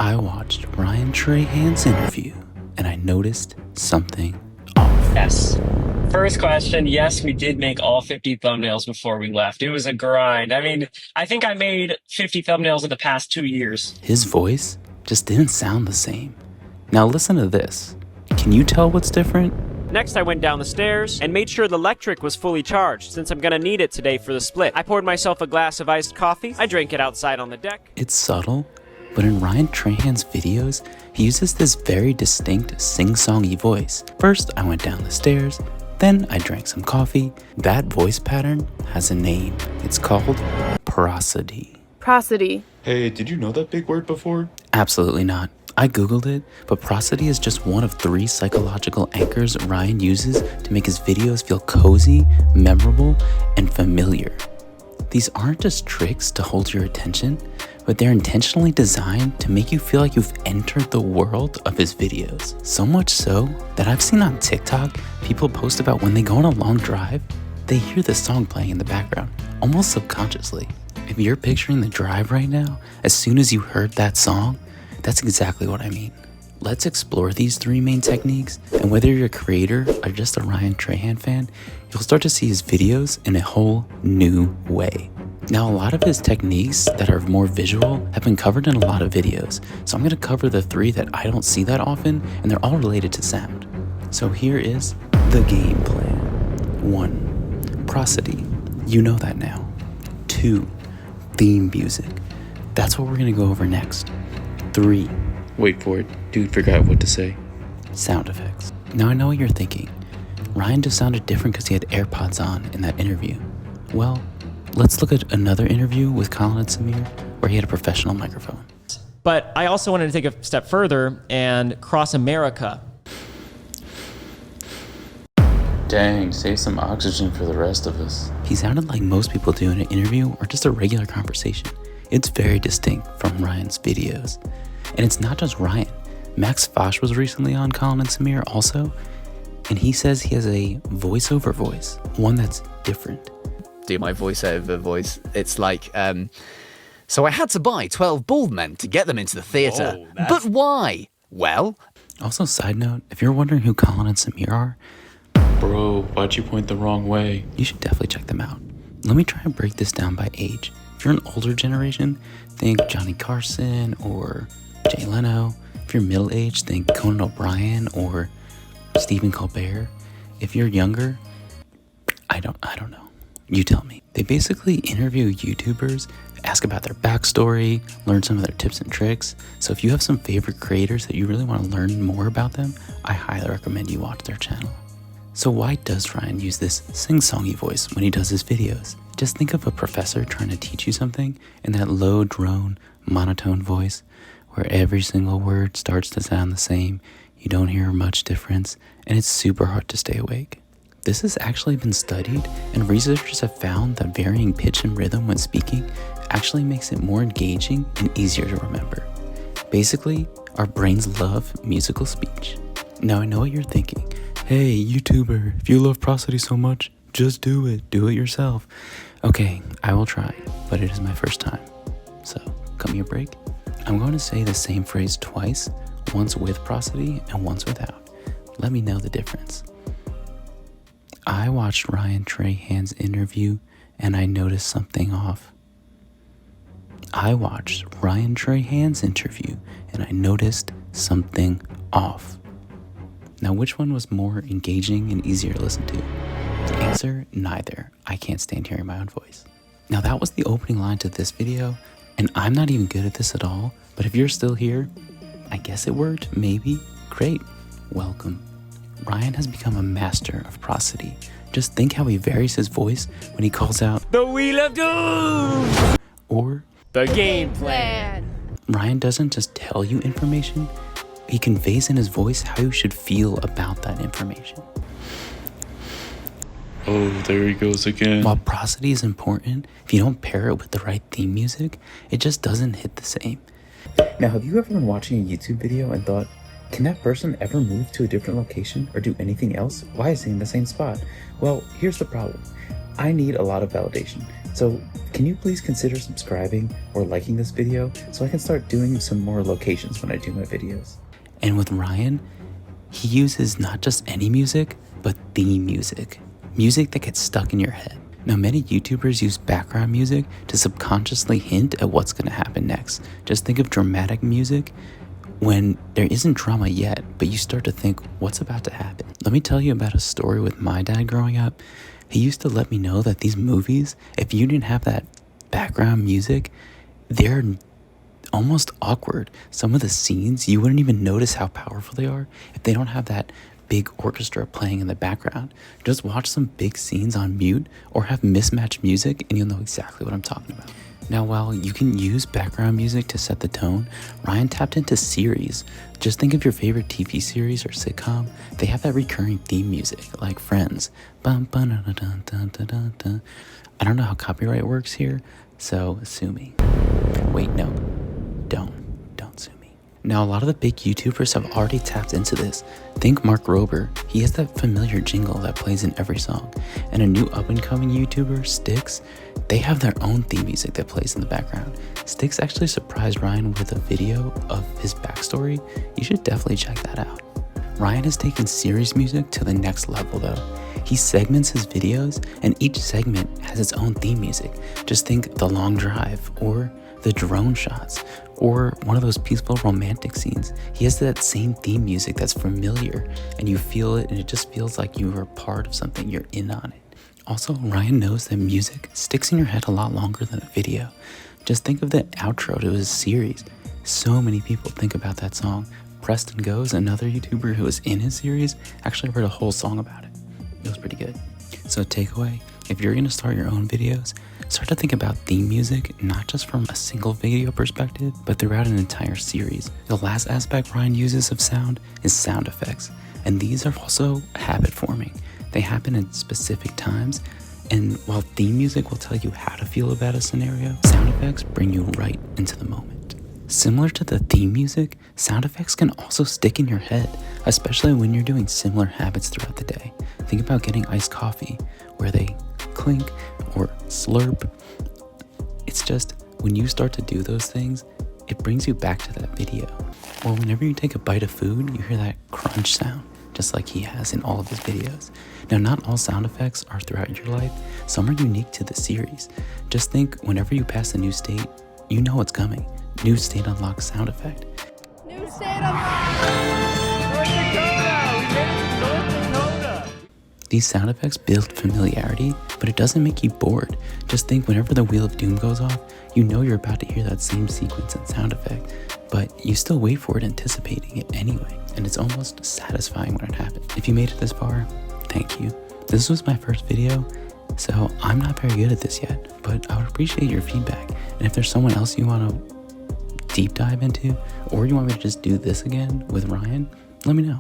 I watched Ryan Trahan's interview and I noticed something off. Yes. First question, yes, we did make all 50 thumbnails before we left. It was a grind. I mean, I think I made 50 thumbnails in the past 2 years. His voice just didn't sound the same. Now listen to this. Can you tell what's different? Next, I went down the stairs and made sure the electric was fully charged, since I'm gonna need it today for the split. I poured myself a glass of iced coffee. I drank it outside on the deck. It's subtle, but in Ryan Trahan's videos, he uses this very distinct sing-songy voice. First, I went down the stairs, then I drank some coffee. That voice pattern has a name. It's called prosody. Prosody. Hey, did you know that big word before? Absolutely not. I googled it, but prosody is just one of 3 psychological anchors Ryan uses to make his videos feel cozy, memorable, and familiar. These aren't just tricks to hold your attention, but they're intentionally designed to make you feel like you've entered the world of his videos. So much so that I've seen on TikTok people post about when they go on a long drive, they hear this song playing in the background, almost subconsciously. If you're picturing the drive right now, as soon as you heard that song, that's exactly what I mean. Let's explore these 3 main techniques, and whether you're a creator or just a Ryan Trahan fan, you'll start to see his videos in a whole new way. Now, a lot of his techniques that are more visual have been covered in a lot of videos, so I'm gonna cover the 3 that I don't see that often, and they're all related to sound. So here is the game plan. 1. Prosody. You know that now. 2. Theme music. That's what we're gonna go over next. 3. Wait for it. Dude forgot what to say. Sound effects. Now I know what you're thinking. Ryan just sounded different because he had AirPods on in that interview. Well, let's look at another interview with Colin and Samir where he had a professional microphone. But I also wanted to take a step further and cross America. Dang, save some oxygen for the rest of us. He sounded like most people do in an interview or just a regular conversation. It's very distinct from Ryan's videos. And it's not just Ryan. Max Fosh was recently on Colin and Samir also, and he says he has a voiceover voice, one that's different. Do my voiceover voice. It's like, so I had to buy 12 bald men to get them into the theatre. But why? Well... Also, side note, if you're wondering who Colin and Samir are, Bro, why'd you point the wrong way? you should definitely check them out. Let me try and break this down by age. If you're an older generation, think Johnny Carson or Jay Leno. If you're middle-aged, think Conan O'Brien or Stephen Colbert. If you're younger, I don't know. You tell me. They basically interview YouTubers, ask about their backstory, learn some of their tips and tricks. So if you have some favorite creators that you really want to learn more about them, I highly recommend you watch their channel. So why does Ryan use this sing-songy voice when he does his videos? Just think of a professor trying to teach you something in that low drone, monotone voice where every single word starts to sound the same, you don't hear much difference, and it's super hard to stay awake. This has actually been studied, and researchers have found that varying pitch and rhythm when speaking actually makes it more engaging and easier to remember. Basically, our brains love musical speech. Now I know what you're thinking. Hey, YouTuber, if you love prosody so much, just do it yourself. Okay, I will try, but it is my first time. So, cut me a break. I'm going to say the same phrase twice, once with prosody and once without. Let me know the difference. I watched Ryan Trahan's interview and I noticed something off. I watched Ryan Trahan's interview and I noticed something off. Now, which one was more engaging and easier to listen to? The answer, neither. I can't stand hearing my own voice. Now, that was the opening line to this video, and I'm not even good at this at all, but if you're still here, I guess it worked, maybe. Great, welcome. Ryan has become a master of prosody. Just think how he varies his voice when he calls out, The Wheel of Doom! or The game plan! Ryan doesn't just tell you information, he conveys in his voice how you should feel about that information. Oh, there he goes again. While prosody is important, if you don't pair it with the right theme music, it just doesn't hit the same. Now, have you ever been watching a YouTube video and thought, can that person ever move to a different location or do anything else? Why is he in the same spot? Well, here's the problem. I need a lot of validation. So can you please consider subscribing or liking this video so I can start doing some more locations when I do my videos. And with Ryan, he uses not just any music, but theme music. Music that gets stuck in your head. Now, many YouTubers use background music to subconsciously hint at what's going to happen next. Just think of dramatic music when there isn't drama yet, but you start to think, what's about to happen? Let me tell you about a story with my dad growing up. He used to let me know that these movies, if you didn't have that background music, they're almost awkward. Some of the scenes, you wouldn't even notice how powerful they are if they don't have that big orchestra playing in the background. Just watch some big scenes on mute or have mismatched music and you'll know exactly what I'm talking about. Now, while you can use background music to set the tone, Ryan tapped into series. Just think of your favorite TV series or sitcom. They have that recurring theme music, like Friends. I don't know how copyright works here, so sue me. Wait, no, don't sue me. Now, a lot of the big YouTubers have already tapped into this. Think Mark Rober. He has that familiar jingle that plays in every song. And a new up-and-coming YouTuber, Styx, they have their own theme music that plays in the background. Styx actually surprised Ryan with a video of his backstory. You should definitely check that out. Ryan has taken series music to the next level though. He segments his videos and each segment has its own theme music. Just think The Long Drive or the drone shots or one of those peaceful romantic scenes. He has that same theme music that's familiar and you feel it and it just feels like you are part of something, you're in on it. Also, Ryan knows that music sticks in your head a lot longer than a video. Just think of the outro to his series. So many people think about that song. Preston Goes, another YouTuber who was in his series, actually wrote a whole song about it. It was pretty good. So takeaway, if you're gonna start your own videos, start to think about theme music, not just from a single video perspective, but throughout an entire series. The last aspect Ryan uses of sound is sound effects. And these are also habit forming. They happen at specific times. And while theme music will tell you how to feel about a scenario, sound effects bring you right into the moment. Similar to the theme music, sound effects can also stick in your head, especially when you're doing similar habits throughout the day. Think about getting iced coffee, where they clink or slurp. It's just, when you start to do those things, it brings you back to that video. Or whenever you take a bite of food, you hear that crunch sound, just like he has in all of his videos. Now, not all sound effects are throughout your life. Some are unique to the series. Just think, whenever you pass a new state, you know what's coming. New state unlocks sound effect. New state unlocked! North Dakota! We made it to North Dakota! These sound effects build familiarity, but it doesn't make you bored. Just think, whenever the Wheel of Doom goes off, you know you're about to hear that same sequence and sound effect, but you still wait for it, anticipating it anyway, and it's almost satisfying when it happens. If you made it this far, thank you. This was my first video, so I'm not very good at this yet, but I would appreciate your feedback. And if there's someone else you want to deep dive into, or you want me to just do this again with Ryan, let me know.